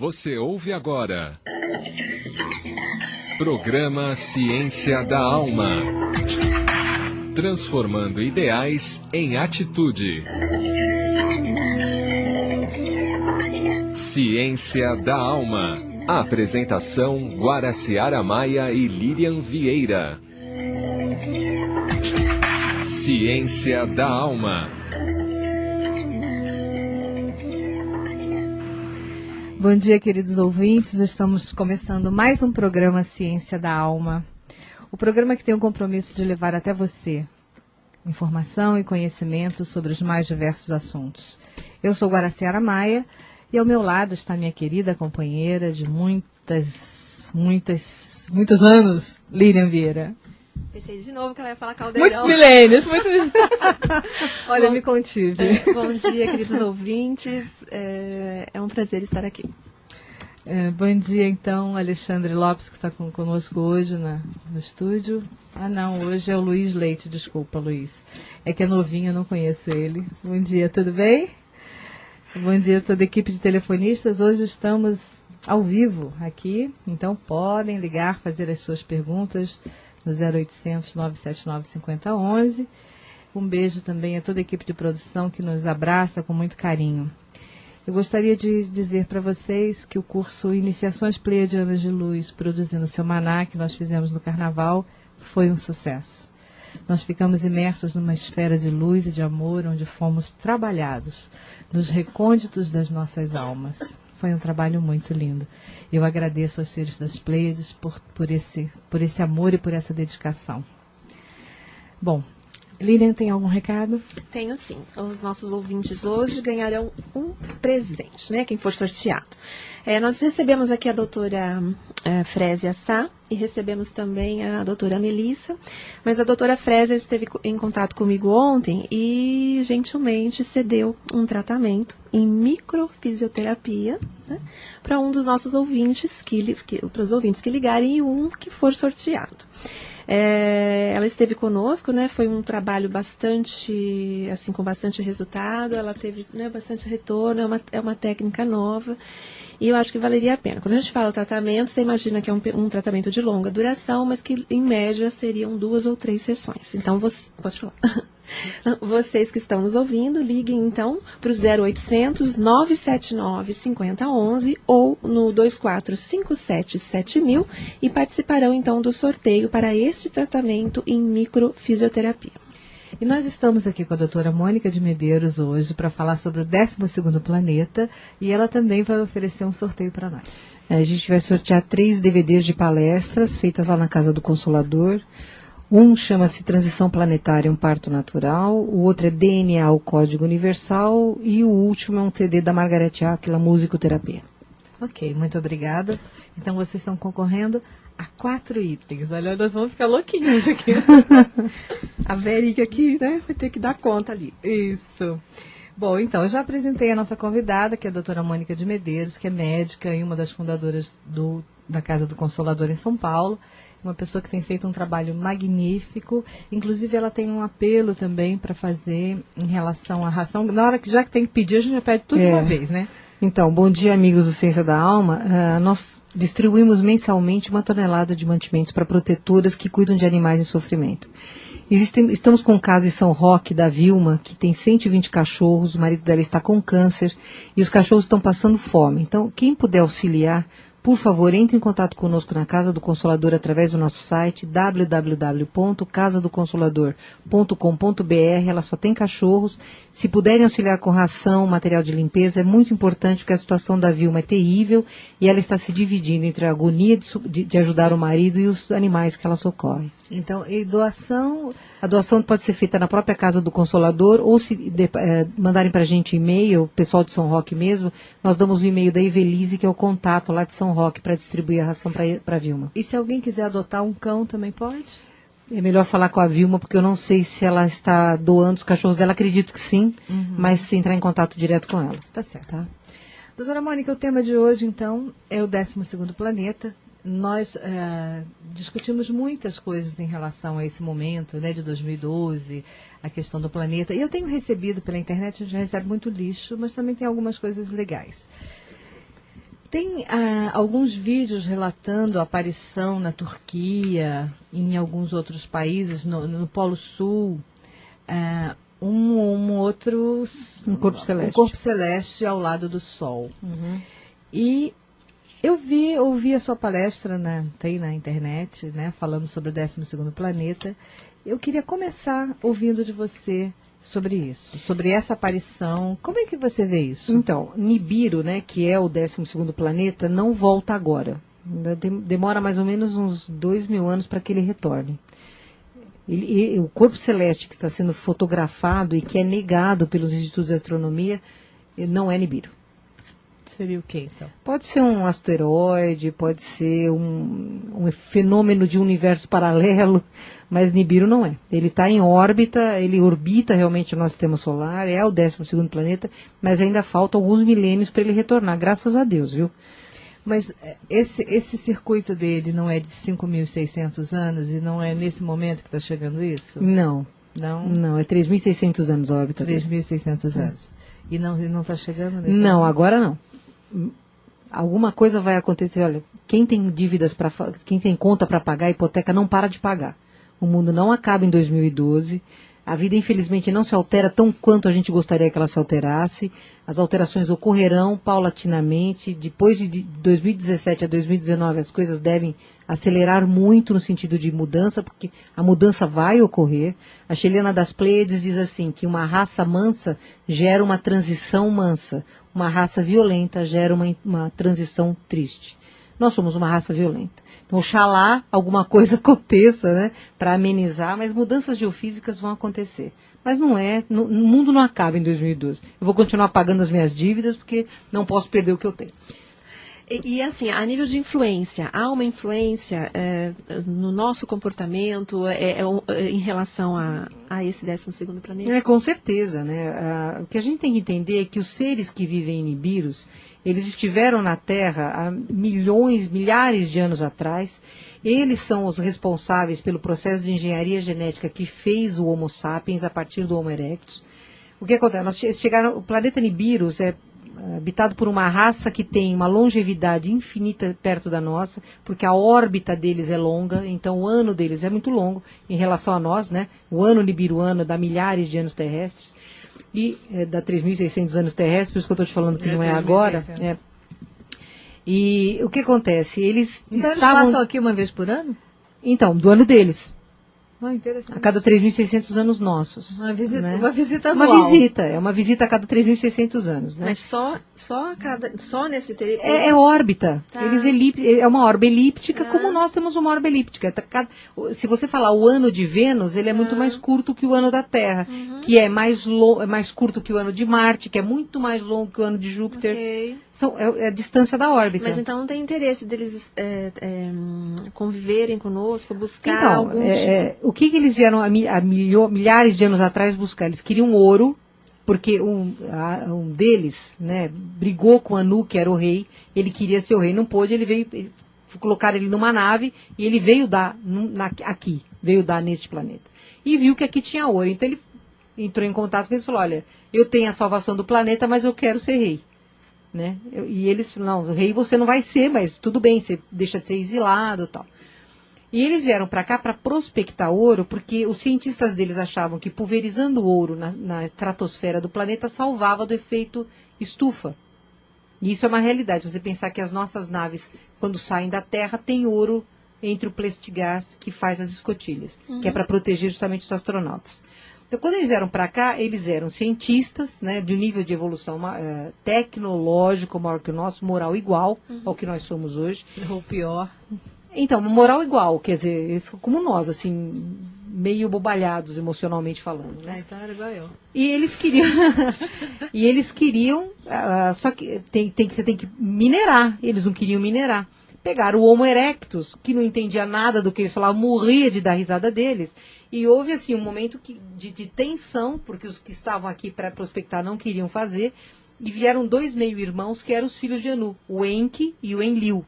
Você ouve agora. Programa Ciência da Alma. Transformando ideais em atitude. Ciência da Alma. Apresentação: Guaraciara Maia e Lilian Vieira. Ciência da Alma. Bom dia, queridos ouvintes. Estamos começando mais um programa Ciência da Alma. O programa que tem o compromisso de levar até você informação e conhecimento sobre os mais diversos assuntos. Eu sou Guaraciara Maia e ao meu lado está minha querida companheira de muitos anos, Lilian Vieira. Pensei de novo que ela ia falar caldeirão. Muitos milênios. Olha, me contive. Bom dia, queridos ouvintes. É um prazer estar aqui. Bom dia, então, Alexandre Lopes, que está conosco hoje no estúdio. Ah, não, hoje é o Luiz Leite, desculpa, Luiz. É que é novinho, eu não conheço ele. Bom dia, tudo bem? Bom dia a toda a equipe de telefonistas. Hoje estamos ao vivo aqui, então podem ligar, fazer as suas perguntas no 0800 979 5011. Um beijo também a toda a equipe de produção que nos abraça com muito carinho. Eu gostaria de dizer para vocês que o curso Iniciações Pleiadianas de Luz, produzindo seu maná, que nós fizemos no Carnaval, foi um sucesso. Nós ficamos imersos numa esfera de luz e de amor, onde fomos trabalhados nos recônditos das nossas almas. Foi um trabalho muito lindo. Eu agradeço aos seres das Pleiades por esse amor e por essa dedicação. Bom, Lilian, tem algum recado? Tenho sim. Os nossos ouvintes hoje ganharão um presente, né? Quem for sorteado. Nós recebemos aqui a doutora Frésia Sá e recebemos também a doutora Melissa, mas a doutora Frésia esteve em contato comigo ontem e gentilmente cedeu um tratamento em microfisioterapia, né, para um dos nossos ouvintes, para os ouvintes que ligarem e um que for sorteado. Ela esteve conosco, né, foi um trabalho bastante, assim, com bastante resultado, ela teve, né, bastante retorno, é uma técnica nova e eu acho que valeria a pena. Quando a gente fala tratamento, você imagina que é um tratamento de longa duração, mas que em média seriam 2 ou 3 sessões. Então, pode falar. Vocês que estão nos ouvindo, liguem então para o 0800 979 5011 ou no 24577000 e participarão então do sorteio para este tratamento em microfisioterapia. E nós estamos aqui com a doutora Mônica de Medeiros hoje para falar sobre o 12º planeta e ela também vai oferecer um sorteio para nós. A gente vai sortear 3 DVDs de palestras feitas lá na Casa do Consolador. Um chama-se Transição Planetária, um Parto Natural, o outro é DNA, o Código Universal, e o último é um TD da Margaret Aquila, Musicoterapia. Ok, muito obrigada. Então vocês estão concorrendo a 4 itens. Olha, nós vamos ficar louquinhos aqui. A Verica aqui, né, vai ter que dar conta ali. Isso. Bom, então, eu já apresentei a nossa convidada, que é a doutora Mônica de Medeiros, que é médica e uma das fundadoras da Casa do Consolador em São Paulo. Uma pessoa que tem feito um trabalho magnífico. Inclusive, ela tem um apelo também para fazer em relação à ração. Na hora que já que tem que pedir, a gente já pede tudo de uma vez, né? Então, bom dia, amigos do Ciência da Alma. Nós distribuímos mensalmente 1 tonelada de mantimentos para protetoras que cuidam de animais em sofrimento. Estamos com um caso em São Roque, da Vilma, que tem 120 cachorros, o marido dela está com câncer e os cachorros estão passando fome. Então, quem puder auxiliar, por favor, entre em contato conosco na Casa do Consolador através do nosso site www.casadoconsolador.com.br. Ela só tem cachorros. Se puderem auxiliar com ração, material de limpeza, é muito importante porque a situação da Vilma é terrível e ela está se dividindo entre a agonia de ajudar o marido e os animais que ela socorre. Então, e doação? A doação pode ser feita na própria Casa do Consolador ou se mandarem para a gente e-mail, o pessoal de São Roque mesmo, nós damos o e-mail da Evelise, que é o contato lá de São Roque, para distribuir a ração para a Vilma. E se alguém quiser adotar um cão, também pode? É melhor falar com a Vilma, porque eu não sei se ela está doando os cachorros dela, acredito que sim, mas se entrar em contato direto com ela. Tá certo. Tá? Doutora Mônica, o tema de hoje, então, é o 12º planeta. Nós discutimos muitas coisas em relação a esse momento, né, de 2012, a questão do planeta. E eu tenho recebido pela internet, a gente recebe muito lixo, mas também tem algumas coisas legais. Tem alguns vídeos relatando a aparição na Turquia, em alguns outros países, no Polo Sul, um corpo celeste. Um corpo celeste ao lado do Sol. E eu ouvi a sua palestra, tem na internet, né, falando sobre o 12º planeta. Eu queria começar ouvindo de você sobre isso, sobre essa aparição. Como é que você vê isso? Então, Nibiru, né, que é o 12º planeta, não volta agora. Ainda demora mais ou menos uns 2.000 anos para que ele retorne. O corpo celeste que está sendo fotografado e que é negado pelos institutos de astronomia não é Nibiru. Seria o quê, então? Pode ser um asteroide, pode ser um fenômeno de universo paralelo, mas Nibiru não é. Ele está em órbita, ele orbita realmente o nosso sistema solar, é o 12º planeta, mas ainda falta alguns milênios para ele retornar, graças a Deus, viu? Mas esse circuito dele não é de 5.600 anos e não é nesse momento que está chegando isso? Não. Não? Não, é 3.600 anos a órbita dele. 3.600 anos. E não está chegando nesse Não, momento? agora não. Alguma coisa vai acontecer. Olha, quem tem dívidas quem tem conta para pagar, hipoteca não para de pagar. O mundo não acaba em 2012. A vida, infelizmente, não se altera tão quanto a gente gostaria que ela se alterasse. As alterações ocorrerão paulatinamente. Depois de 2017 a 2019, as coisas devem acelerar muito no sentido de mudança, porque a mudança vai ocorrer. A Xelena das Pleiades diz assim, que uma raça mansa gera uma transição mansa. Uma raça violenta gera uma transição triste. Nós somos uma raça violenta. Então, oxalá alguma coisa aconteça, né, para amenizar, mas mudanças geofísicas vão acontecer. Mas não é, o mundo não acaba em 2012. Eu vou continuar pagando as minhas dívidas porque não posso perder o que eu tenho. E assim, a nível de influência, há uma influência no nosso comportamento em relação a esse 12º planeta? Com certeza, né? O que a gente tem que entender é que os seres que vivem em Nibirus, eles estiveram na Terra há milhares de anos atrás. Eles são os responsáveis pelo processo de engenharia genética que fez o Homo sapiens a partir do Homo erectus. O que acontece? O planeta Nibirus é habitado por uma raça que tem uma longevidade infinita perto da nossa, porque a órbita deles é longa, então o ano deles é muito longo em relação a nós, né? O ano nibiruano dá milhares de anos terrestres, e dá 3.600 anos terrestres, por isso que eu estou te falando que não é agora. E o que acontece? Eles então estavam... eles passam aqui uma vez por ano? Então, do ano deles. Interessante. A cada 3.600 anos nossos. Uma visita, né? uma visita anual. Uma visita a cada 3.600 anos. Né? Mas só nesse território? É órbita. Tá. É uma órbita elíptica, como nós temos uma órbita elíptica. Se você falar o ano de Vênus, ele é muito mais curto que o ano da Terra, que é mais curto que o ano de Marte, que é muito mais longo que o ano de Júpiter. Okay. É a distância da órbita. Mas então não tem interesse deles conviverem conosco, buscar então, algum tipo... o que eles vieram há milhares de anos atrás buscar? Eles queriam ouro, porque um deles, né, brigou com Anu, que era o rei, ele queria ser o rei, não pôde, colocaram ele numa nave e ele veio dar neste planeta. E viu que aqui tinha ouro, então ele entrou em contato com eles e falou, olha, eu tenho a salvação do planeta, mas eu quero ser rei. Né? E eles falaram, não, rei você não vai ser, mas tudo bem, você deixa de ser exilado e tal. E eles vieram para cá para prospectar ouro, porque os cientistas deles achavam que pulverizando ouro na estratosfera do planeta salvava do efeito estufa. E isso é uma realidade. Você pensar que as nossas naves, quando saem da Terra, tem ouro entre o plastigás que faz as escotilhas, que é para proteger justamente os astronautas. Então, quando eles vieram para cá, eles eram cientistas, né, de um nível de evolução tecnológico maior que o nosso, moral igual ao que nós somos hoje. Ou pior. Então, moral igual, quer dizer, como nós, assim, meio bobalhados emocionalmente falando, né? Então era igual eu. E eles queriam, só que você tem que minerar, eles não queriam minerar. Pegaram o Homo erectus, que não entendia nada do que eles falavam, morria de dar risada deles, e houve, assim, um momento de tensão, porque os que estavam aqui para prospectar não queriam fazer, e vieram dois meio-irmãos que eram os filhos de Anu, o Enki e o Enlil.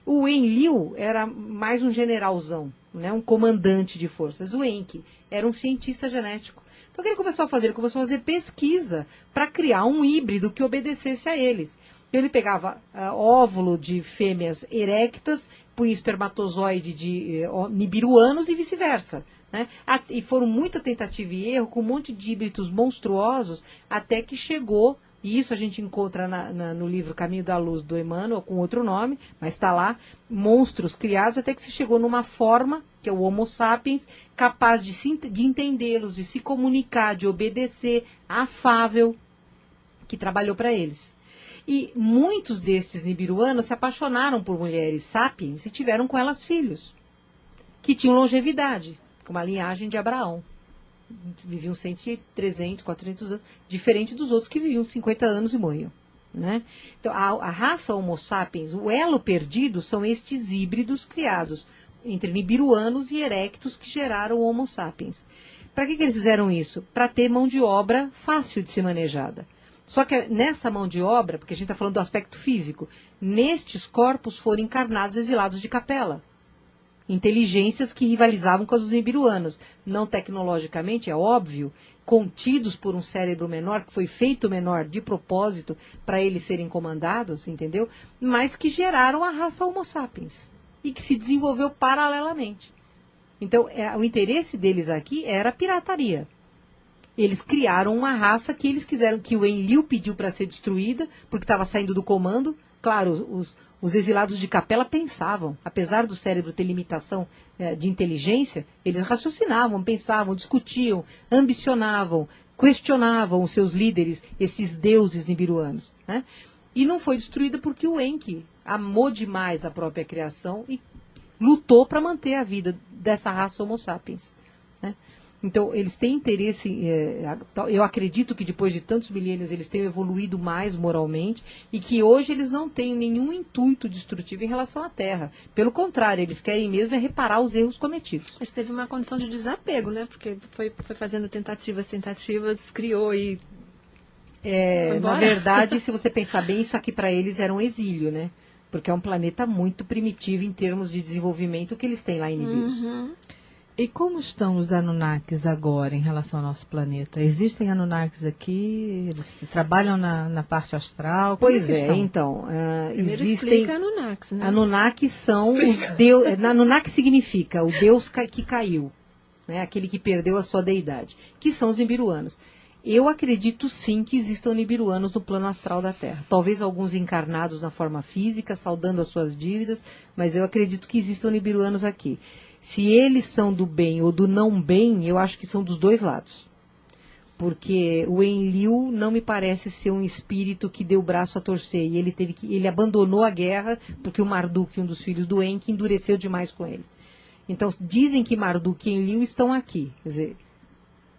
O Enlil era mais um generalzão, né, um comandante de forças. O Enki era um cientista genético. Então, o que ele começou a fazer? Ele começou a fazer pesquisa para criar um híbrido que obedecesse a eles. Então ele pegava óvulo de fêmeas erectas, punha espermatozoide de nibiruanos e vice-versa. Né? E foram muita tentativa e erro, com um monte de híbridos monstruosos, até que chegou, e isso a gente encontra no livro Caminho da Luz do Emmanuel, com outro nome, mas está lá, monstros criados, até que se chegou numa forma, que é o Homo sapiens, capaz de entendê-los, de se comunicar, de obedecer, afável, que trabalhou para eles. E muitos destes nibiruanos se apaixonaram por mulheres sapiens e tiveram com elas filhos, que tinham longevidade, com uma linhagem de Abraão. Viviam 100, 300, 400 anos, diferente dos outros que viviam 50 anos e morriam. Né? Então, a raça Homo sapiens, o elo perdido, são estes híbridos criados entre nibiruanos e erectos que geraram o Homo sapiens. Para que eles fizeram isso? Para ter mão de obra fácil de ser manejada. Só que nessa mão de obra, porque a gente está falando do aspecto físico, nestes corpos foram encarnados exilados de capela. Inteligências que rivalizavam com as dos nibiruanos. Não tecnologicamente, é óbvio, contidos por um cérebro menor, que foi feito menor de propósito para eles serem comandados, entendeu? Mas que geraram a raça Homo sapiens e que se desenvolveu paralelamente. Então, o interesse deles aqui era a pirataria. Eles criaram uma raça que eles quiseram, que o Enlil pediu para ser destruída, porque estava saindo do comando. Claro, os exilados de capela pensavam, apesar do cérebro ter limitação de inteligência, eles raciocinavam, pensavam, discutiam, ambicionavam, questionavam os seus líderes, esses deuses nibiruanos. Né? E não foi destruída porque o Enki amou demais a própria criação e lutou para manter a vida dessa raça Homo sapiens. Né? Então, eles têm interesse, eu acredito que depois de tantos milênios eles tenham evoluído mais moralmente e que hoje eles não têm nenhum intuito destrutivo em relação à Terra. Pelo contrário, eles querem mesmo reparar os erros cometidos. Mas teve uma condição de desapego, né? Porque foi fazendo tentativas, criou e foi embora. Na verdade, se você pensar bem, isso aqui para eles era um exílio, né? Porque é um planeta muito primitivo em termos de desenvolvimento que eles têm lá em Nibiru. Uhum. E como estão os Anunnakis agora em relação ao nosso planeta? Existem Anunnakis aqui? Eles trabalham na parte astral? Pois é, então, Primeiro existem... explica Anunnakis, né? Anunnakis são os deuses... Anunnaki significa o deus que caiu, né? Aquele que perdeu a sua deidade, que são os nibiruanos. Eu acredito sim que existam nibiruanos no plano astral da Terra. Talvez alguns encarnados na forma física, saldando as suas dívidas, mas eu acredito que existam nibiruanos aqui. Se eles são do bem ou do não bem, eu acho que são dos dois lados. Porque o Enlil não me parece ser um espírito que deu o braço a torcer. E ele abandonou a guerra porque o Marduk, um dos filhos do Enki, endureceu demais com ele. Então, dizem que Marduk e Enlil estão aqui. Quer dizer,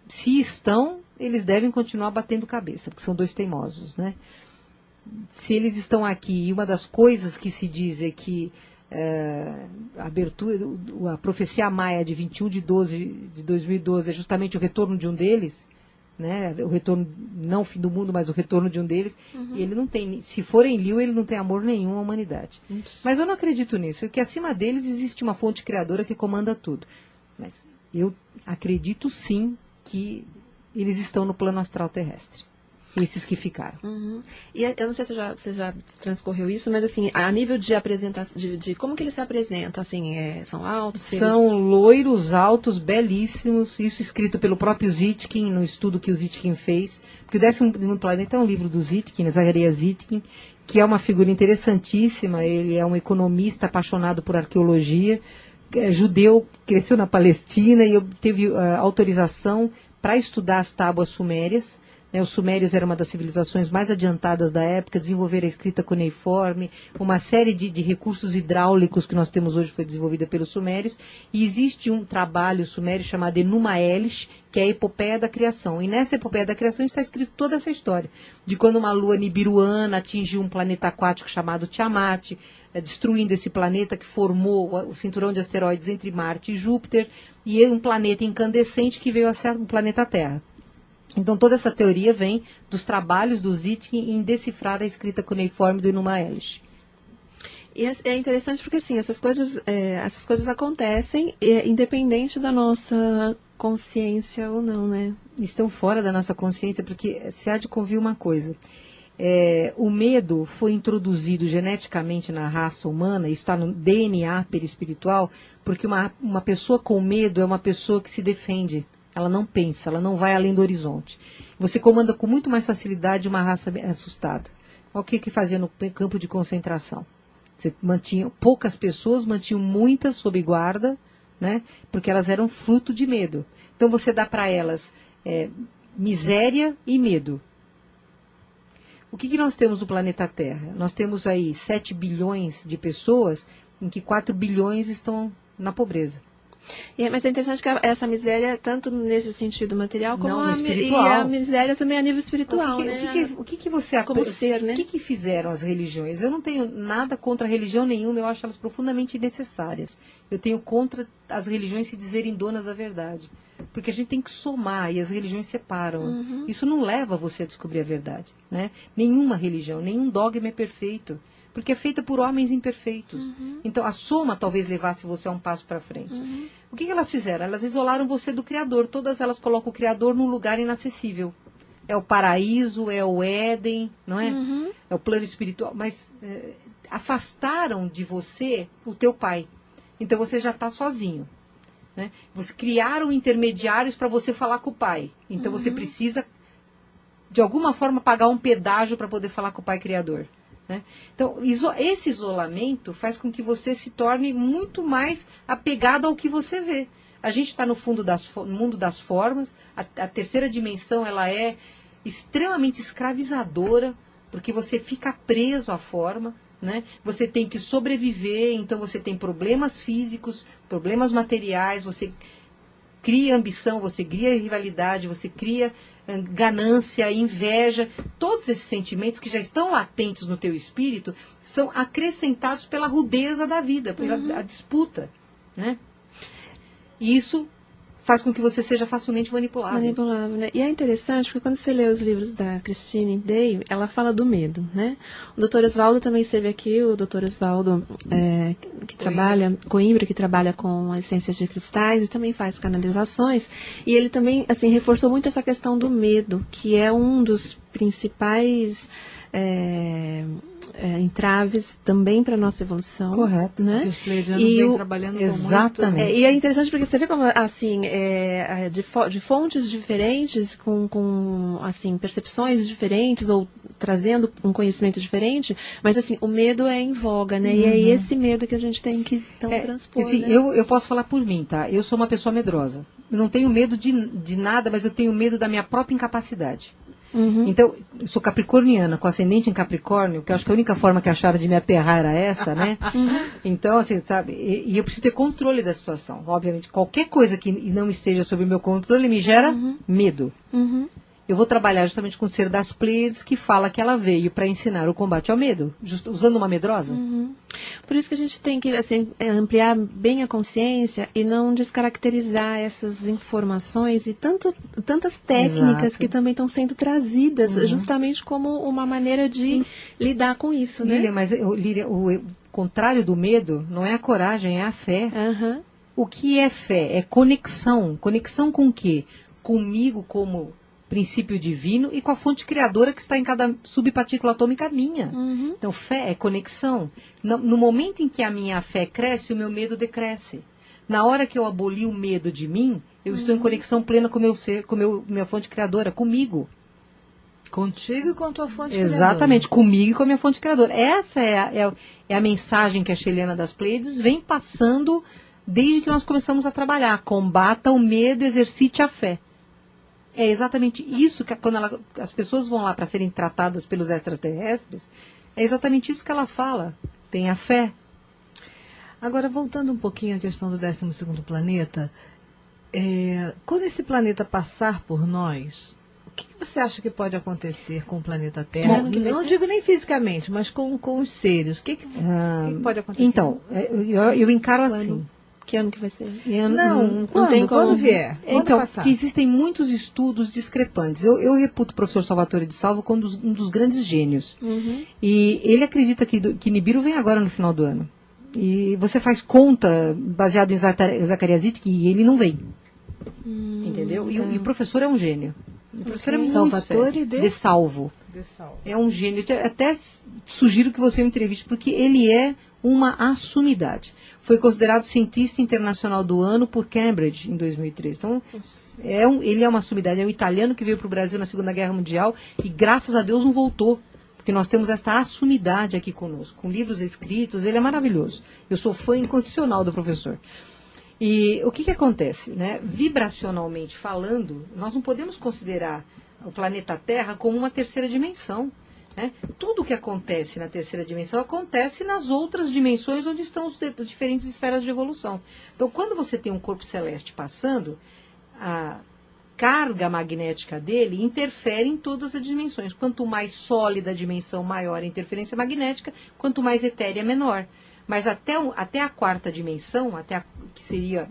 se estão, eles devem continuar batendo cabeça, porque são dois teimosos, né? Se eles estão aqui, e uma das coisas que se diz é que a profecia maia de 21/12 de 2012 é justamente o retorno de um deles, né? O retorno, não o fim do mundo, mas o retorno de um deles. Uhum. E ele não tem, se for Enlil, ele não tem amor nenhum à humanidade. Mas eu não acredito nisso, porque acima deles existe uma fonte criadora que comanda tudo. Mas eu acredito sim que eles estão no plano astral terrestre. Esses que ficaram. Uhum. E eu não sei se você já transcorreu isso, mas assim, a nível de apresentação, de como que eles se apresentam, assim, são altos? São loiros, altos, belíssimos, isso escrito pelo próprio Zitkin, no estudo que o Zitkin fez, porque o 11º Planeta é um livro do Zitkin, Zaharia Zitkin, que é uma figura interessantíssima, ele é um economista apaixonado por arqueologia, judeu, cresceu na Palestina e teve autorização para estudar as tábuas sumérias. Os sumérios eram uma das civilizações mais adiantadas da época, desenvolveram a escrita cuneiforme, uma série de recursos hidráulicos que nós temos hoje foi desenvolvida pelos sumérios, e existe um trabalho sumério chamado Enuma Elish, que é a epopeia da criação, e nessa epopeia da criação está escrito toda essa história, de quando uma lua nibiruana atingiu um planeta aquático chamado Tiamat, destruindo esse planeta que formou o cinturão de asteroides entre Marte e Júpiter, e um planeta incandescente que veio a ser o planeta Terra. Então, toda essa teoria vem dos trabalhos do Zitkin em decifrar a escrita cuneiforme do Enuma Elish. E é interessante porque, assim, essas coisas acontecem independente da nossa consciência ou não, né? Estão fora da nossa consciência, porque se há de convir uma coisa. O medo foi introduzido geneticamente na raça humana, está no DNA perispiritual, porque uma pessoa com medo é uma pessoa que se defende, ela não pensa, ela não vai além do horizonte. Você comanda com muito mais facilidade uma raça assustada. O que fazia no campo de concentração? Você mantinha poucas pessoas, mantinham muitas sob guarda, né? Porque elas eram fruto de medo. Então você dá para elas miséria e medo. O que nós temos no planeta Terra? Nós temos aí 7 bilhões de pessoas, em que 4 bilhões estão na pobreza. Mas é interessante que essa miséria, tanto nesse sentido material, como espiritual. E a miséria também a nível espiritual, né? O que você como ser, né? O que fizeram as religiões? Eu não tenho nada contra religião nenhuma, eu acho elas profundamente necessárias. Eu tenho contra as religiões se dizerem donas da verdade. Porque a gente tem que somar e as religiões separam. Uhum. Isso não leva você a descobrir a verdade, né? Nenhuma religião, nenhum dogma é perfeito. Porque é feita por homens imperfeitos. Uhum. Então, a soma talvez levasse você a um passo para frente. Uhum. O que elas fizeram? Elas isolaram você do Criador. Todas elas colocam o Criador num lugar inacessível. É o paraíso, é o Éden, não é? Uhum. É o plano espiritual. Mas afastaram de você o teu pai. Então, você já está sozinho. Né? Você criaram intermediários para você falar com o pai. Então, você precisa, de alguma forma, pagar um pedágio para poder falar com o pai criador. Né? Então, esse isolamento faz com que você se torne muito mais apegado ao que você vê. A gente está no mundo das formas, a terceira dimensão ela é extremamente escravizadora, porque você fica preso à forma, né? Você tem que sobreviver, então você tem problemas físicos, problemas materiais, você cria ambição, você cria rivalidade, você cria ganância, inveja, todos esses sentimentos que já estão latentes no teu espírito são acrescentados pela rudeza da vida, pela a disputa, né? E isso faz com que você seja facilmente manipulável. Manipulável, né? E é interessante porque quando você lê os livros da Christine Day, ela fala do medo, né? O Dr. Oswaldo também esteve aqui, o Dr. Oswaldo que trabalha, Coimbra, que trabalha com essências de cristais e também faz canalizações. E ele também, assim, reforçou muito essa questão do medo, que é um dos principais entraves também para a nossa evolução. Correto. Né? Os pleiadianos vêm trabalhando exatamente. muito. E é interessante porque você vê como, assim, de fontes diferentes, com assim, percepções diferentes, ou trazendo um conhecimento diferente, mas assim, o medo é em voga, né? E é esse medo que a gente tem que, então, transpor. Assim, né? eu posso falar por mim, tá? Eu sou uma pessoa medrosa. Eu não tenho medo de nada, mas eu tenho medo da minha própria incapacidade. Então, eu sou capricorniana, com ascendente em Capricórnio, que eu acho que a única forma que acharam de me aterrar era essa, né? Então, assim, sabe, e eu preciso ter controle da situação. Obviamente, qualquer coisa que não esteja sob o meu controle me gera medo. Eu vou trabalhar justamente com o ser das Pleiades, que fala que ela veio para ensinar o combate ao medo, usando uma medrosa. Por isso que a gente tem que, assim, ampliar bem a consciência e não descaracterizar essas informações e tantas técnicas Exato. que também estão sendo trazidas justamente como uma maneira de lidar com isso, né? Lília, mas Lília, o contrário do medo não é a coragem, é a fé. O que é fé? É conexão. Conexão com o quê? Comigo como princípio divino e com a fonte criadora que está em cada subpartícula atômica minha. Então, fé é conexão. No momento em que a minha fé cresce, o meu medo decresce. Na hora que eu aboli o medo de mim, eu estou em conexão plena com o meu ser, com minha fonte criadora, comigo. Contigo e com a tua fonte Exatamente, comigo e com a minha fonte criadora. Essa é a mensagem que a Xelena das Pleiades vem passando desde que nós começamos a trabalhar. Combata o medo, exercite a fé. É exatamente isso que quando as pessoas vão lá para serem tratadas pelos extraterrestres, é exatamente isso que ela fala. Tenha fé. Agora, voltando um pouquinho à questão do 12º planeta, quando esse planeta passar por nós, o que você acha que pode acontecer com o planeta Terra? Não digo nem fisicamente, mas com os seres. O que pode acontecer? Então, eu encaro assim. Que ano que vai ser? Quando vier. Então, que existem muitos estudos discrepantes. Eu reputo o professor Salvatore de Salvo como um dos grandes gênios. E ele acredita que Nibiru vem agora no final do ano. E você faz conta baseado em Zacarias Zitek e ele não vem. Entendeu? E o professor é um gênio. O professor é muito Salvatore de Salvo. pessoal. É um gênio. Eu até sugiro que você o entreviste, porque ele é uma assumidade. Foi considerado cientista internacional do ano por Cambridge em 2003. Então, ele é uma assumidade. É um italiano que veio para o Brasil na Segunda Guerra Mundial e, graças a Deus, não voltou. Porque nós temos esta assumidade aqui conosco, com livros escritos. Ele é maravilhoso. Eu sou fã incondicional do professor. E o que acontece, né? Vibracionalmente falando, nós não podemos considerar o planeta Terra como uma terceira dimensão. Né? Tudo o que acontece na terceira dimensão acontece nas outras dimensões onde estão as diferentes esferas de evolução. Então, quando você tem um corpo celeste passando, a carga magnética dele interfere em todas as dimensões. Quanto mais sólida a dimensão, maior a interferência magnética, quanto mais etérea, menor. Mas até a quarta dimensão, que seria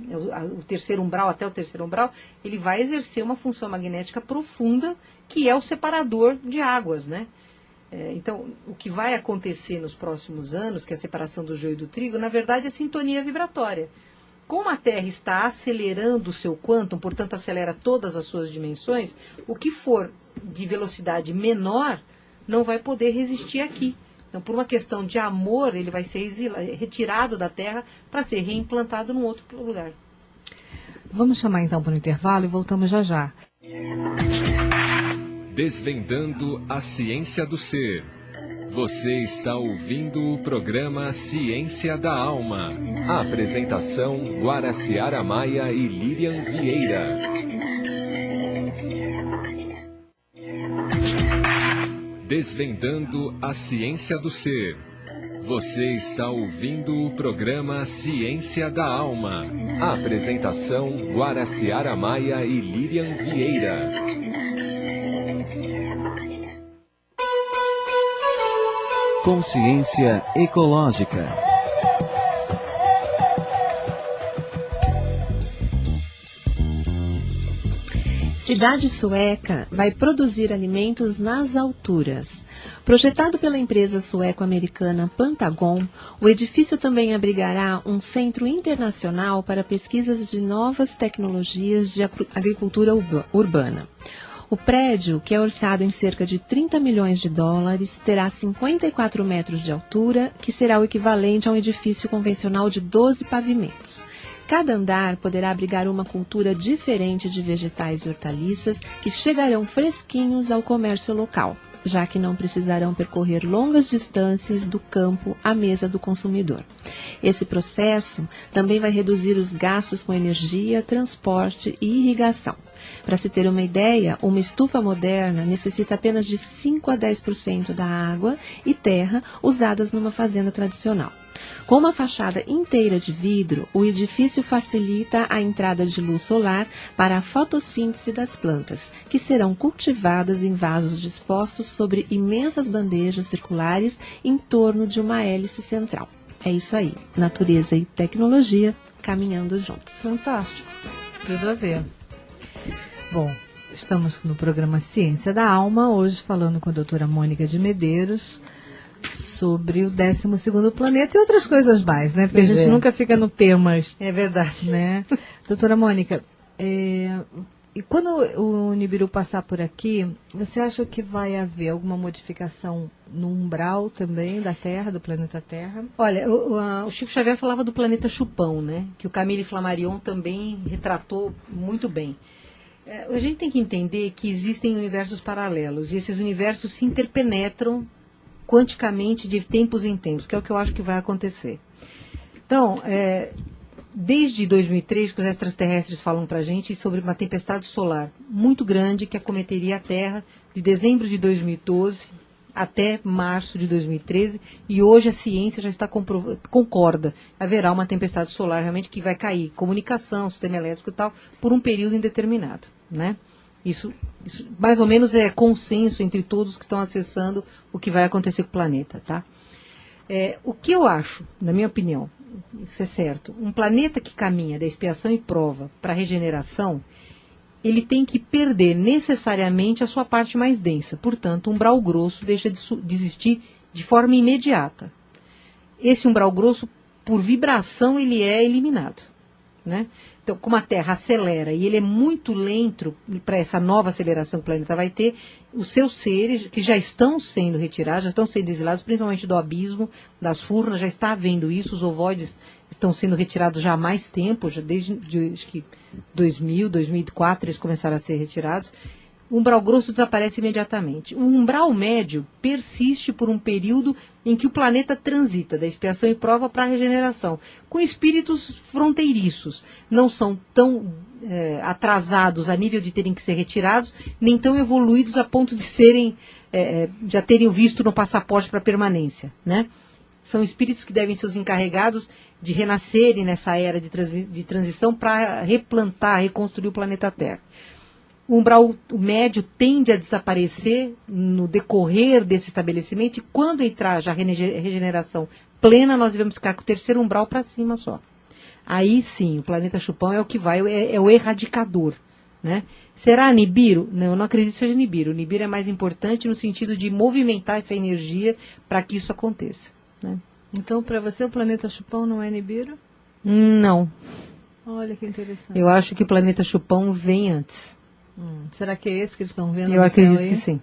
o terceiro umbral, até o terceiro umbral, ele vai exercer uma função magnética profunda, que é o separador de águas, né? Então, o que vai acontecer nos próximos anos, que é a separação do joio e do trigo, na verdade é sintonia vibratória. Como a Terra está acelerando o seu quantum, portanto acelera todas as suas dimensões, o que for de velocidade menor não vai poder resistir aqui. Então, por uma questão de amor, ele vai ser retirado da Terra para ser reimplantado num outro lugar. Vamos chamar então para o intervalo e voltamos já já. Desvendando a ciência do ser. Você está ouvindo o programa Ciência da Alma. A apresentação Guaraciara Maia e Lilian Vieira. Desvendando a ciência do ser. Você está ouvindo o programa Ciência da Alma. A apresentação Guaraciara Maia e Lilian Vieira. Consciência ecológica. Cidade sueca vai produzir alimentos nas alturas. Projetado pela empresa sueco-americana Plantagon, o edifício também abrigará um centro internacional para pesquisas de novas tecnologias de agricultura urbana. O prédio, que é orçado em cerca de 30 milhões de dólares, terá 54 metros de altura, que será o equivalente a um edifício convencional de 12 pavimentos. Cada andar poderá abrigar uma cultura diferente de vegetais e hortaliças que chegarão fresquinhos ao comércio local, já que não precisarão percorrer longas distâncias do campo à mesa do consumidor. Esse processo também vai reduzir os gastos com energia, transporte e irrigação. Para se ter uma ideia, uma estufa moderna necessita apenas de 5 a 10% da água e terra usadas numa fazenda tradicional. Com uma fachada inteira de vidro, o edifício facilita a entrada de luz solar para a fotossíntese das plantas, que serão cultivadas em vasos dispostos sobre imensas bandejas circulares em torno de uma hélice central. É isso aí, natureza e tecnologia caminhando juntos. Fantástico, tudo a ver. Bom, estamos no programa Ciência da Alma, hoje falando com a doutora Mônica de Medeiros sobre o 12º planeta e outras coisas mais, né? Porque a gente nunca fica no temas. É verdade. Né? Doutora Mônica, e quando o Nibiru passar por aqui, você acha que vai haver alguma modificação no umbral também da Terra, do planeta Terra? Olha, o Chico Xavier falava do planeta Chupão, né? Que o Camille Flammarion também retratou muito bem. A gente tem que entender que existem universos paralelos e esses universos se interpenetram quanticamente de tempos em tempos, que é o que eu acho que vai acontecer. Então, desde 2003 que os extraterrestres falam para a gente sobre uma tempestade solar muito grande que acometeria a Terra de dezembro de 2012 até março de 2013, e hoje a ciência já está concorda, haverá uma tempestade solar realmente que vai cair comunicação, sistema elétrico e tal, por um período indeterminado, né? Isso mais ou menos é consenso entre todos que estão acessando o que vai acontecer com o planeta, tá? O que eu acho, na minha opinião, isso é certo, um planeta que caminha da expiação e prova para a regeneração, ele tem que perder necessariamente a sua parte mais densa. Portanto, o umbral grosso deixa de existir de forma imediata. Esse umbral grosso, por vibração, ele é eliminado, né? Então, como a Terra acelera e ele é muito lento para essa nova aceleração que o planeta vai ter, os seus seres, que já estão sendo retirados, já estão sendo exilados, principalmente do abismo, das furnas, já está havendo isso, os ovoides estão sendo retirados já há mais tempo, já desde acho que 2000, 2004 eles começaram a ser retirados. O umbral grosso desaparece imediatamente. O umbral médio persiste por um período em que o planeta transita da expiação e prova para a regeneração, com espíritos fronteiriços. Não são tão atrasados a nível de terem que ser retirados, nem tão evoluídos a ponto de serem, já terem o visto no passaporte para permanência, né? São espíritos que devem ser os encarregados de renascerem nessa era de transição para replantar, reconstruir o planeta Terra. O umbral médio tende a desaparecer no decorrer desse estabelecimento e quando entrar já a regeneração plena, nós devemos ficar com o terceiro umbral para cima só. Aí sim, o planeta Chupão é o que vai, é o erradicador. Né? Será Nibiru? Não, eu não acredito que seja Nibiru. O Nibiru é mais importante no sentido de movimentar essa energia para que isso aconteça. Né? Então, para você, o planeta Chupão não é Nibiru? Não. Olha que interessante. Eu acho que o planeta Chupão vem antes. Será que é esse que eles estão vendo? Eu acredito que sim.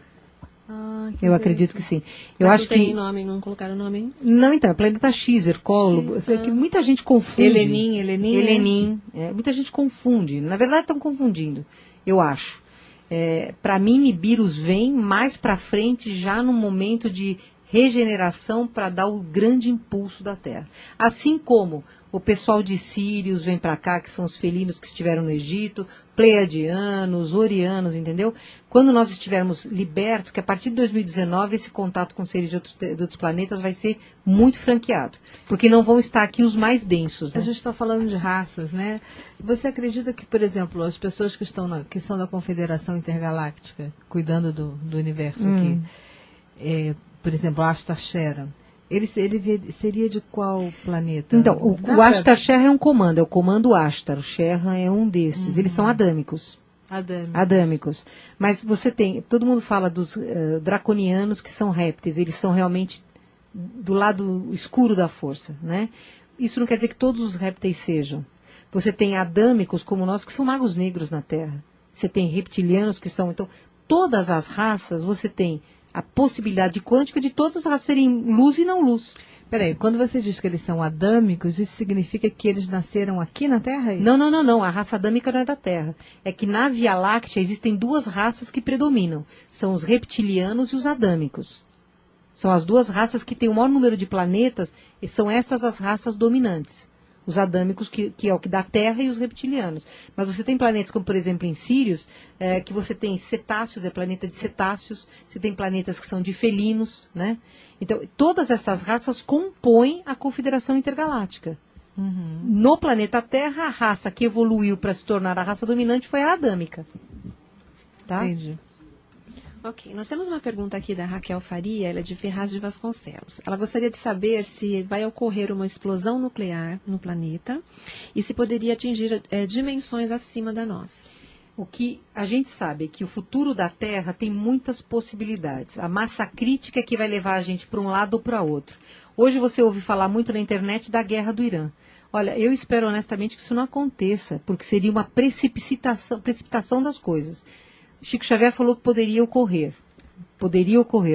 Que eu acredito que sim. Eu Mas acho não tem que nome, não colocaram nome? Não, então, é planeta X, Hercólogo, que muita gente confunde. Helenim. Muita gente confunde. Na verdade, estão confundindo, eu acho. Para mim, Nibirus vem mais para frente, já no momento de regeneração para dar o grande impulso da Terra. Assim como o pessoal de Sírios vem para cá, que são os felinos que estiveram no Egito, pleiadianos, orianos, entendeu? Quando nós estivermos libertos, que a partir de 2019 esse contato com seres de outros planetas vai ser muito franqueado, porque não vão estar aqui os mais densos. Né? A gente está falando de raças, né? Você acredita que, por exemplo, as pessoas que são da Confederação Intergaláctica, cuidando do universo aqui, por exemplo, Astar Sheran, ele seria de qual planeta? Então, o Astar Sheran é um comando, é o comando Astar. O Sheran é um destes. Eles são adâmicos. Adâmicos. Mas você tem, todo mundo fala dos draconianos que são répteis. Eles são realmente do lado escuro da força, né? Isso não quer dizer que todos os répteis sejam. Você tem adâmicos como nós que são magos negros na Terra. Você tem reptilianos que são, então, todas as raças você tem a possibilidade quântica de todas as raças serem luz e não luz. Peraí, quando você diz que eles são adâmicos, isso significa que eles nasceram aqui na Terra? Não. A raça adâmica não é da Terra. É que na Via Láctea existem duas raças que predominam. São os reptilianos e os adâmicos. São as duas raças que têm o maior número de planetas e são estas as raças dominantes. Os adâmicos, que é o que dá Terra, e os reptilianos. Mas você tem planetas como, por exemplo, em Sírios, que você tem cetáceos, é planeta de cetáceos, você tem planetas que são de felinos, né? Então, todas essas raças compõem a Confederação Intergaláctica. No planeta Terra, a raça que evoluiu para se tornar a raça dominante foi a adâmica. Tá? Entendi. Ok, nós temos uma pergunta aqui da Raquel Faria, ela é de Ferraz de Vasconcelos. Ela gostaria de saber se vai ocorrer uma explosão nuclear no planeta e se poderia atingir dimensões acima da nossa. O que a gente sabe é que o futuro da Terra tem muitas possibilidades. A massa crítica é que vai levar a gente para um lado ou para outro. Hoje você ouve falar muito na internet da guerra do Irã. Olha, eu espero honestamente que isso não aconteça, porque seria uma precipitação das coisas. Chico Xavier falou que poderia ocorrer,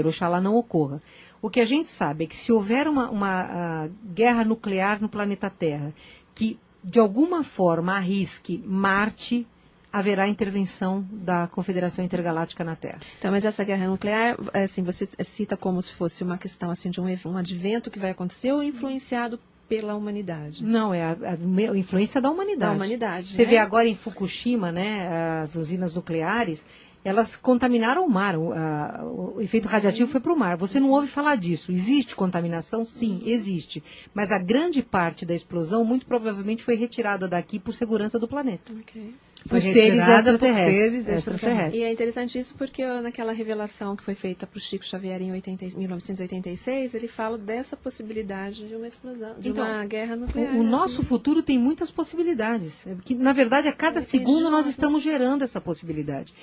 oxalá não ocorra. O que a gente sabe é que se houver uma guerra nuclear no planeta Terra, que de alguma forma arrisque Marte, haverá intervenção da Confederação Intergaláctica na Terra. Então, mas essa guerra nuclear, assim, você cita como se fosse uma questão assim, de um advento que vai acontecer ou influenciado pela humanidade? Não, é a influência da humanidade. Da humanidade, Você né? vê agora em Fukushima, né, as usinas nucleares, elas contaminaram o mar, o efeito radiativo foi para o mar. Você não ouve falar disso. Existe contaminação? Sim, existe. Mas a grande parte da explosão, muito provavelmente, foi retirada daqui por segurança do planeta. Ok. Por Foi seres retirada por extraterrestres. seres extraterrestres. E é interessante isso porque naquela revelação que foi feita para o Chico Xavier em 1986, ele fala dessa possibilidade de uma explosão, de uma guerra nuclear. O nosso futuro tem muitas possibilidades. Que, na verdade, a cada segundo nós estamos gerando essa possibilidade.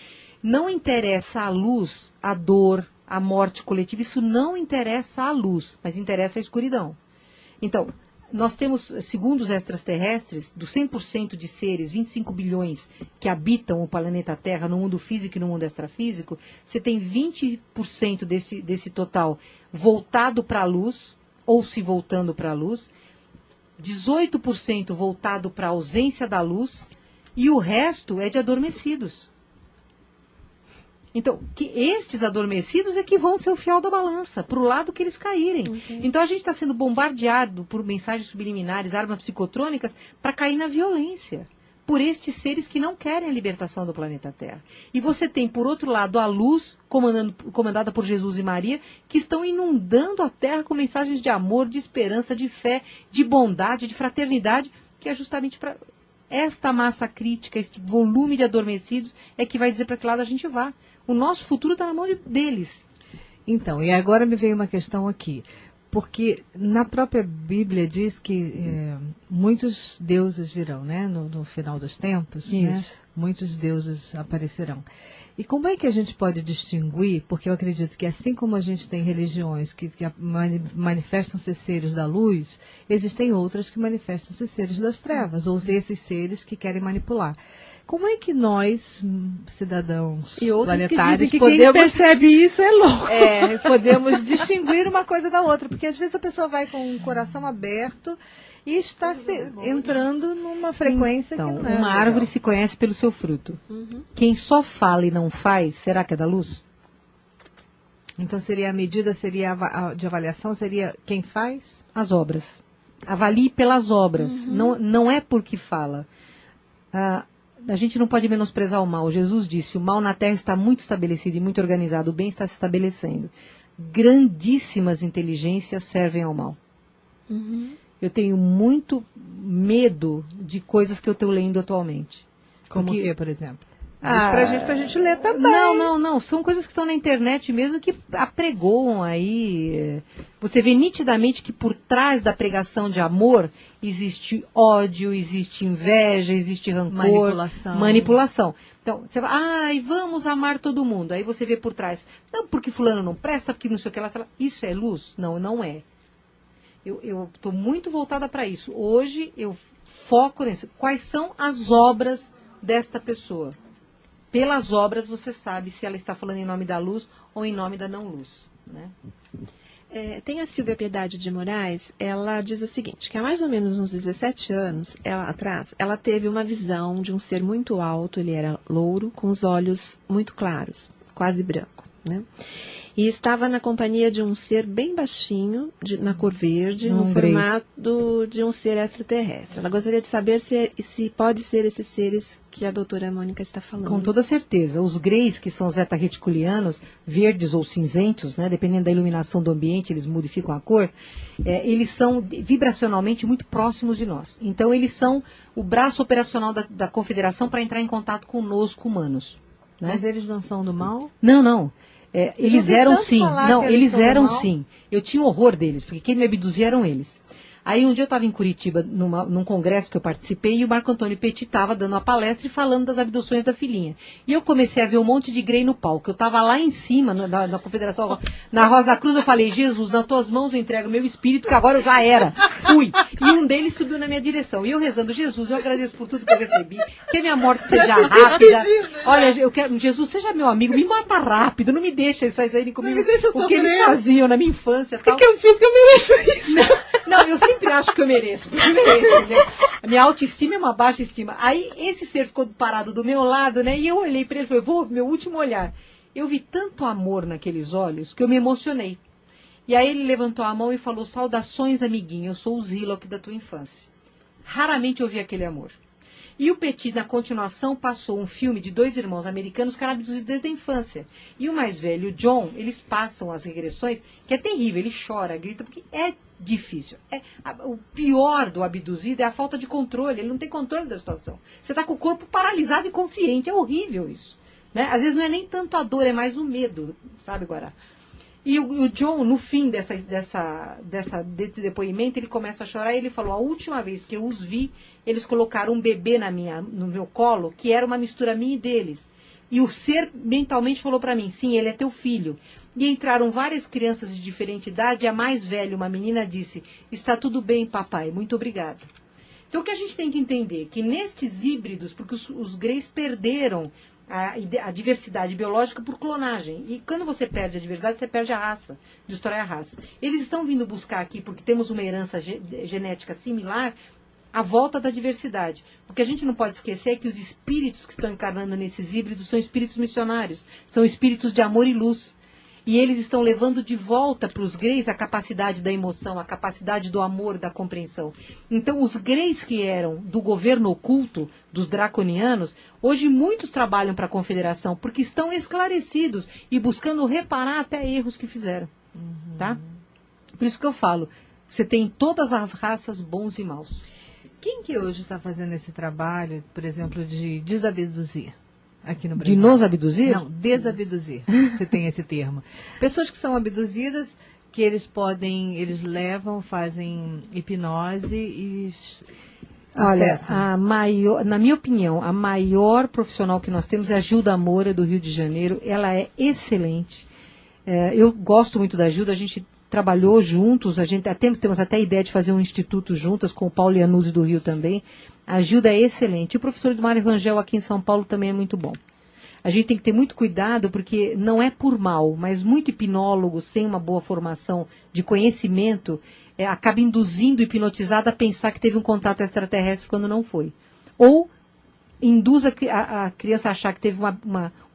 Não interessa a luz, a dor, a morte coletiva, isso não interessa a luz, mas interessa a escuridão. Então, nós temos, segundo os extraterrestres, dos 100% de seres, 25 bilhões que habitam o planeta Terra no mundo físico e no mundo extrafísico, você tem 20% desse total voltado para a luz, ou se voltando para a luz, 18% voltado para a ausência da luz, e o resto é de adormecidos. Então, que estes adormecidos é que vão ser o fiel da balança, para o lado que eles caírem. Okay. Então, a gente está sendo bombardeado por mensagens subliminares, armas psicotrônicas, para cair na violência, por estes seres que não querem a libertação do planeta Terra. E você tem, por outro lado, a luz, comandada por Jesus e Maria, que estão inundando a Terra com mensagens de amor, de esperança, de fé, de bondade, de fraternidade, que é justamente para esta massa crítica, este volume de adormecidos, é que vai dizer para que lado a gente vá. O nosso futuro está na mão deles. Então, e agora me veio uma questão aqui. Porque na própria Bíblia diz que muitos deuses virão, né? No final dos tempos, né? Muitos deuses aparecerão. E como é que a gente pode distinguir? Porque eu acredito que assim como a gente tem religiões que manifestam-se seres da luz, existem outras que manifestam-se seres das trevas, ou esses seres que querem manipular. Como é que nós, cidadãos planetários, que podemos... quem percebe isso é louco. Podemos distinguir uma coisa da outra, porque às vezes a pessoa vai com o coração aberto e está entrando numa frequência então, que não é uma legal. árvore se conhece pelo seu fruto. Quem só fala e não faz, será que é da luz? Então seria a medida, de avaliação, seria quem faz? As obras. Avalie pelas obras, não é porque fala. A gente não pode menosprezar o mal. Jesus disse, o mal na terra está muito estabelecido e muito organizado, o bem está se estabelecendo. Grandíssimas inteligências servem ao mal. Eu tenho muito medo de coisas que eu estou lendo atualmente. Como o Porque- que, por exemplo? Pra gente ler também. Não. São coisas que estão na internet mesmo que apregoam aí. Você vê nitidamente que por trás da pregação de amor existe ódio, existe inveja, existe rancor. Manipulação. Então, você vai, vamos amar todo mundo. Aí você vê por trás, não, porque fulano não presta, porque não sei o que lá. Isso é luz? Não, não é. Eu estou muito voltada para isso. Hoje eu foco nisso. Quais são as obras desta pessoa? Pelas obras você sabe se ela está falando em nome da luz ou em nome da não luz, né? Tem a Silvia Piedade de Moraes, ela diz o seguinte, que há mais ou menos uns 17 anos atrás, ela teve uma visão de um ser muito alto, ele era louro, com os olhos muito claros, quase branco, né? E estava na companhia de um ser bem baixinho, na cor verde, no formato de um ser extraterrestre. Ela gostaria de saber se pode ser esses seres que a doutora Mônica está falando. Com toda certeza. Os greys, que são os zeta-reticulianos, verdes ou cinzentos, né, dependendo da iluminação do ambiente, eles modificam a cor, eles são vibracionalmente muito próximos de nós. Então, eles são o braço operacional da confederação para entrar em contato conosco, humanos. Né? Mas eles não são do mal? Não. Eles eram sim. Não, eles são eram do mal. sim. Eu tinha horror deles, porque quem me abduzia eram eles. Aí um dia eu estava em Curitiba, num congresso que eu participei, e o Marco Antônio Petit estava dando uma palestra e falando das abduções da filhinha. E eu comecei a ver um monte de grey no palco. Eu estava lá em cima, na Confederação, na Rosa Cruz, eu falei, Jesus, nas tuas mãos eu entrego o meu espírito, que agora eu já era. Fui. E um deles subiu na minha direção. E eu rezando, Jesus, eu agradeço por tudo que eu recebi. Que a minha morte seja rápida. Olha, eu quero, Jesus, seja meu amigo, me mata rápido, não me deixa eles fazerem comigo o que eles faziam na minha infância. O que eu fiz que eu mereço isso? Não, eu sempre acho que eu mereço, porque eu mereço, né? A minha autoestima é uma baixa estima. Aí esse ser ficou parado do meu lado, né? E eu olhei para ele e falei, meu último olhar. Eu vi tanto amor naqueles olhos que eu me emocionei. E aí ele levantou a mão e falou, saudações, amiguinho, eu sou o Zilok da tua infância. Raramente eu vi aquele amor. E o Petit, na continuação, passou um filme de dois irmãos americanos que eram abduzidos desde a infância. E o mais velho, o John, eles passam as regressões, que é terrível, ele chora, grita, porque é difícil. O pior do abduzido é a falta de controle, ele não tem controle da situação. Você está com o corpo paralisado e consciente, é horrível isso. Né? Às vezes não é nem tanto a dor, é mais o medo, sabe, Guará? E o John, no fim desse depoimento, ele começa a chorar e ele falou, a última vez que eu os vi, eles colocaram um bebê no meu colo, que era uma mistura minha e deles. E o ser mentalmente falou para mim, sim, ele é teu filho. E entraram várias crianças de diferente idade, e a mais velha, uma menina, disse, está tudo bem, papai, muito obrigada. Então, o que a gente tem que entender? Que nestes híbridos, porque os greys perderam a diversidade biológica por clonagem. E quando você perde a diversidade, você perde a raça, destrói a raça. Eles estão vindo buscar aqui, porque temos uma herança genética similar, a volta da diversidade. O que a gente não pode esquecer é que os espíritos que estão encarnando nesses híbridos são espíritos missionários, são espíritos de amor e luz. E eles estão levando de volta para os greys a capacidade da emoção, a capacidade do amor, da compreensão. Então, os greys que eram do governo oculto, dos draconianos, hoje muitos trabalham para a confederação, porque estão esclarecidos e buscando reparar até erros que fizeram. Tá? Por isso que eu falo, você tem todas as raças bons e maus. Quem que hoje está fazendo esse trabalho, por exemplo, de desabduzir? Aqui no Brasil. De nos abduzir? Não, desabduzir. Você tem esse termo. Pessoas que são abduzidas, que eles levam, fazem hipnose e olha, na minha opinião, a maior profissional que nós temos é a Gilda Moura, do Rio de Janeiro. Ela é excelente. Eu gosto muito da Gilda, a gente trabalhou juntos, temos até a ideia de fazer um instituto juntas com o Paulo Iannuzzi do Rio também. A Gilda é excelente. E o professor Mário Rangel aqui em São Paulo também é muito bom. A gente tem que ter muito cuidado, porque não é por mal, mas muito hipnólogo, sem uma boa formação de conhecimento, acaba induzindo o hipnotizado a pensar que teve um contato extraterrestre quando não foi. Ou induz a criança a achar que teve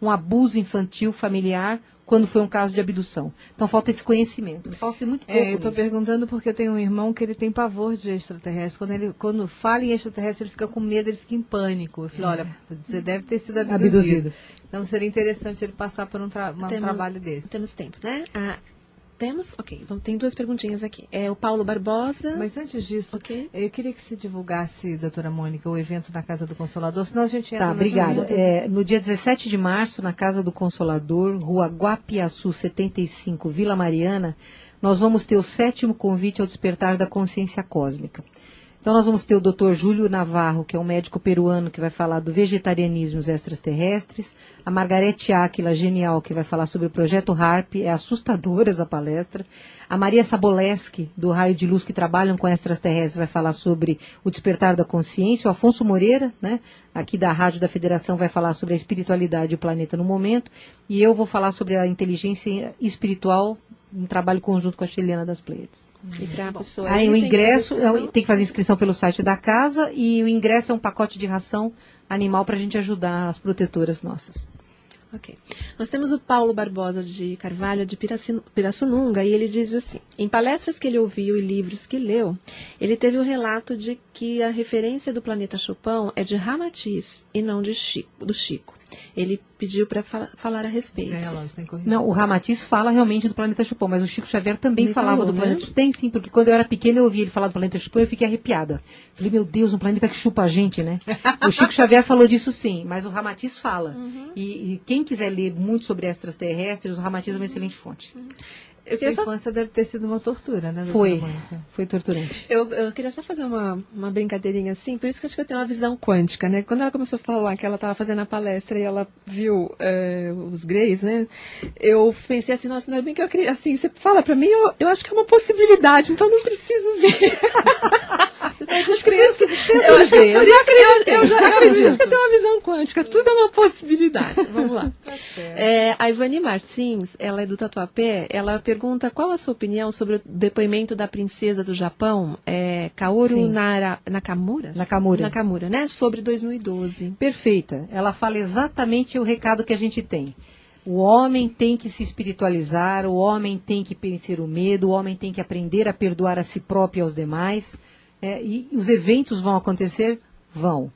um abuso infantil familiar quando foi um caso de abdução. Então falta esse conhecimento. Falta muito pouco. Eu estou perguntando porque eu tenho um irmão que ele tem pavor de extraterrestre. Quando fala em extraterrestre, ele fica com medo, ele fica em pânico. Eu falei, olha, você deve ter sido abduzido. Então seria interessante ele passar por um trabalho desse. Temos tempo, né? Temos? Ok. Tem duas perguntinhas aqui. O Paulo Barbosa. Mas antes disso, okay, eu queria que se divulgasse, doutora Mônica, o evento na Casa do Consolador, senão a gente entra... Tá, obrigada. No dia 17 de março, na Casa do Consolador, Rua Guapiaçu 75, Vila Mariana, nós vamos ter o 7º convite ao despertar da consciência cósmica. Então nós vamos ter o Dr. Júlio Navarro, que é um médico peruano que vai falar do vegetarianismo e os extraterrestres, a Margarete Áquila, genial, que vai falar sobre o projeto HARP, é assustadora essa palestra, a Maria Saboleski, do Raio de Luz, que trabalham com extraterrestres, vai falar sobre o despertar da consciência, o Afonso Moreira, né, aqui da Rádio da Federação, vai falar sobre a espiritualidade e o planeta no momento, e eu vou falar sobre a inteligência espiritual, um trabalho conjunto com a Chiliana das Pleiades. E para a pessoa aí o ingresso tem que fazer inscrição pelo site da casa, e o ingresso é um pacote de ração animal para a gente ajudar as protetoras nossas. Ok. Nós temos o Paulo Barbosa de Carvalho, de Pirassununga, e ele diz assim, em palestras que ele ouviu e livros que leu, ele teve o relato de que a referência do planeta Chopin é de Ramatiz e não do Chico. Ele pediu para falar a respeito. Não, o Ramatiz fala realmente do planeta Chupão, mas o Chico Xavier também falava do planeta Chupão. Tem sim, porque quando eu era pequena eu ouvi ele falar do planeta Chupão e eu fiquei arrepiada. Falei, meu Deus, um planeta que chupa a gente, né? O Chico Xavier falou disso sim, mas o Ramatiz fala. E quem quiser ler muito sobre extraterrestres, o Ramatiz é uma excelente fonte. Sua infância deve ter sido uma tortura, né? Foi torturante. Eu queria só fazer uma brincadeirinha assim, por isso que eu acho que eu tenho uma visão quântica, né? Quando ela começou a falar que ela estava fazendo a palestra e ela viu os greys, né? Eu pensei assim, nossa, ainda bem que eu queria, assim, você fala pra mim, eu acho que é uma possibilidade, então não preciso ver. Eu já acredito que eu tenho uma visão quântica, tudo é uma possibilidade. Vamos lá. A Ivani Martins, ela é do Tatuapé, ela pergunta qual a sua opinião sobre o depoimento da princesa do Japão, Kaoru Nakamura, né? Sobre 2012. Perfeita. Ela fala exatamente o recado que a gente tem. O homem tem que se espiritualizar, o homem tem que vencer o medo, o homem tem que aprender a perdoar a si próprio e aos demais. E os eventos vão acontecer? Vão.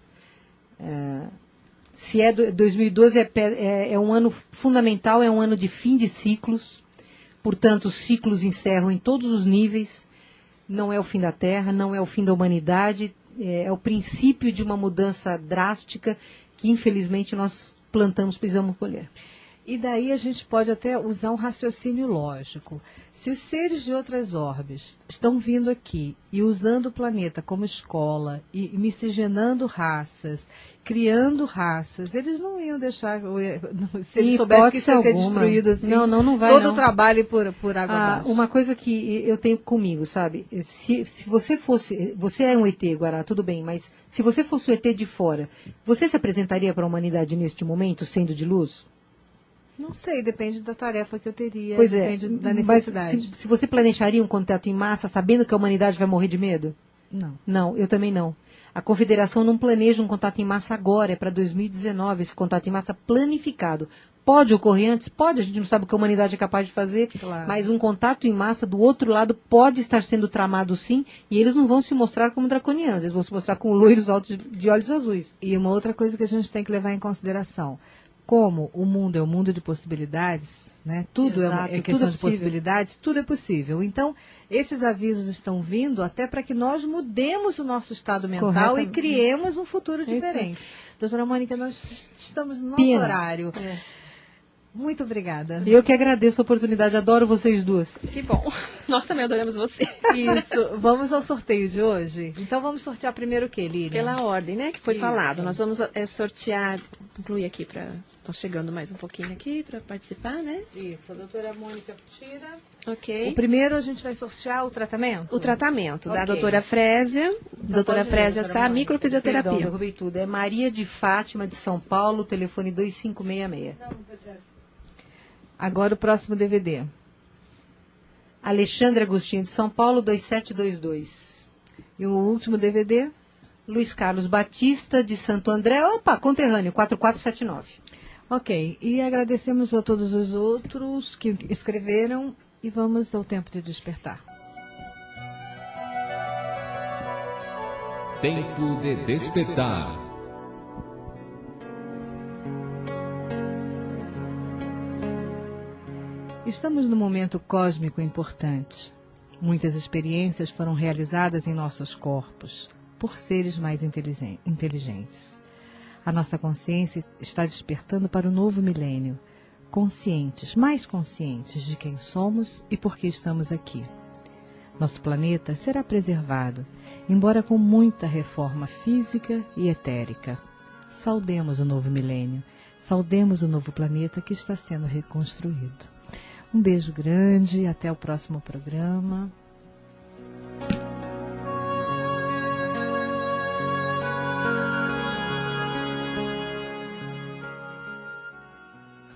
Se 2012 é um ano fundamental, é um ano de fim de ciclos. Portanto, os ciclos encerram em todos os níveis. Não é o fim da Terra, não é o fim da humanidade. É o princípio de uma mudança drástica que, infelizmente, nós plantamos, precisamos colher. E daí a gente pode até usar um raciocínio lógico. Se os seres de outras orbes estão vindo aqui e usando o planeta como escola e miscigenando raças, criando raças, eles não iam deixar, se eles soubessem que isso ia ser destruído assim, não vai, todo não. O trabalho por água abaixo. Uma coisa que eu tenho comigo, sabe? Se você fosse, você é um ET, Guará, tudo bem, mas se você fosse o ET de fora, você se apresentaria para a humanidade neste momento, sendo de luz? Não sei, depende da tarefa que eu teria, pois depende da necessidade. necessidade. Se você planejaria um contato em massa, sabendo que a humanidade vai morrer de medo? Não. Não, eu também não. A Confederação não planeja um contato em massa agora, é para 2019 esse contato em massa planificado. Pode ocorrer antes? Pode, a gente não sabe o que a humanidade é capaz de fazer, claro. Mas um contato em massa do outro lado pode estar sendo tramado sim, e eles não vão se mostrar como draconianos, eles vão se mostrar com loiros altos de olhos azuis. E uma outra coisa que a gente tem que levar em consideração, como o mundo é um mundo de possibilidades, né? Tudo é questão de possibilidades, tudo é possível. Então, esses avisos estão vindo até para que nós mudemos o nosso estado mental e criemos um futuro diferente. Doutora Mônica, nós estamos no nosso horário. Muito obrigada. Eu que agradeço a oportunidade, adoro vocês duas. Que bom. Nós também adoramos você. Isso. Vamos ao sorteio de hoje? Então vamos sortear primeiro o quê, Lília? Pela ordem, né, que foi falado. Nós vamos sortear, incluir aqui para... Estão chegando mais um pouquinho aqui para participar, né? Isso. A doutora Mônica tira. Ok. O primeiro a gente vai sortear o tratamento? O tratamento da doutora Frésia. Doutora Frésia Sá, microfisioterapia. Perdão, derrubei tudo. É Maria de Fátima, de São Paulo, telefone 2566. Agora o próximo DVD. Alexandre Agostinho, de São Paulo, 2722. E o último DVD? Luiz Carlos Batista, de Santo André, conterrâneo, 4479. Ok, e agradecemos a todos os outros que escreveram e vamos ao tempo de despertar. Tempo de despertar. Estamos num momento cósmico importante. Muitas experiências foram realizadas em nossos corpos por seres mais inteligentes. A nossa consciência está despertando para o novo milênio, conscientes, mais conscientes de quem somos e por que estamos aqui. Nosso planeta será preservado, embora com muita reforma física e etérica. Saudemos o novo milênio, saudemos o novo planeta que está sendo reconstruído. Um beijo grande e até o próximo programa.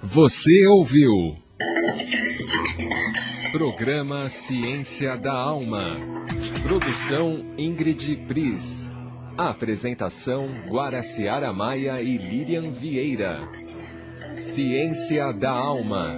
Você ouviu Programa Ciência da Alma. Produção Ingrid Pris. Apresentação Guaraciara Maia e Lilian Vieira. Ciência da Alma.